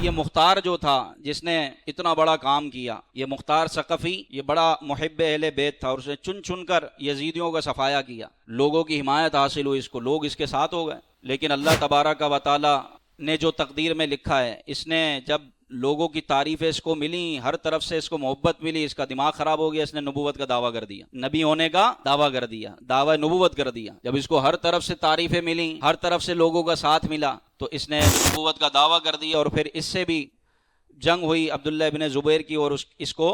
یہ مختار جو تھا جس نے اتنا بڑا کام کیا، یہ مختار ثقفی، یہ بڑا محب اہل بیت تھا، اور اس نے چن چن کر یزیدیوں کا صفایا کیا، لوگوں کی حمایت حاصل ہوئی، اس کو لوگ اس کے ساتھ ہو گئے۔ لیکن اللہ تبارک و تعالی نے جو تقدیر میں لکھا ہے، اس نے جب لوگوں کی تعریفیں اس کو ملی، ہر طرف سے اس کو محبت ملی، اس کا دماغ خراب ہو گیا، اس نے نبوت کا دعویٰ کر دیا، نبی ہونے کا دعویٰ کر دیا، دعویٰ نبوت کر دیا۔ جب اس کو ہر طرف سے تعریفیں ملی، ہر طرف سے لوگوں کا ساتھ ملا، تو اس نے نبوت کا دعویٰ کر دیا، اور پھر اس سے بھی جنگ ہوئی عبداللہ ابن زبیر کی، اور اس کو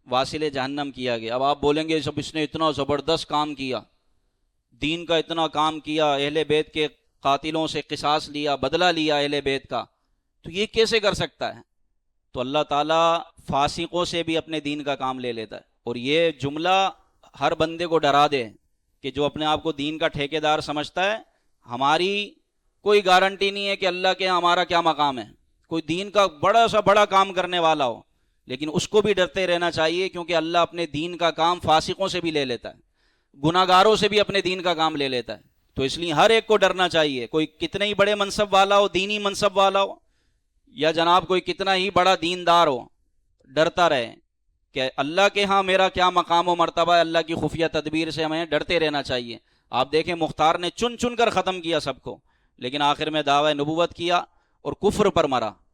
واصل جہنم کیا گیا۔ اب آپ بولیں گے سب اس نے اتنا زبردست کام کیا، دین کا اتنا کام کیا، اہل بیت کے قاتلوں سے قصاص لیا، بدلہ لیا اہل بیت کا، تو یہ کیسے کر سکتا ہے؟ تو اللہ تعالیٰ فاسقوں سے بھی اپنے دین کا کام لے لیتا ہے۔ اور یہ جملہ ہر بندے کو ڈرا دے کہ جو اپنے آپ کو دین کا ٹھیکیدار سمجھتا ہے، ہماری کوئی گارنٹی نہیں ہے کہ اللہ کے یہاں ہمارا کیا مقام ہے۔ کوئی دین کا بڑا سا بڑا کام کرنے والا ہو، لیکن اس کو بھی ڈرتے رہنا چاہیے، کیونکہ اللہ اپنے دین کا کام فاسقوں سے بھی لے لیتا ہے، گناہ گاروں سے بھی اپنے دین کا کام لے لیتا ہے۔ تو اس لیے ہر ایک کو ڈرنا چاہیے، کوئی کتنے ہی بڑے منصب والا ہو، دینی منصب والا ہو، یا جناب کوئی کتنا ہی بڑا دیندار ہو، ڈرتا رہے کہ اللہ کے ہاں میرا کیا مقام و مرتبہ ہے۔ اللہ کی خفیہ تدبیر سے ہمیں ڈرتے رہنا چاہیے۔ آپ دیکھیں مختار نے چن چن کر ختم کیا سب کو، لیکن آخر میں دعوی نبوت کیا اور کفر پر مرا۔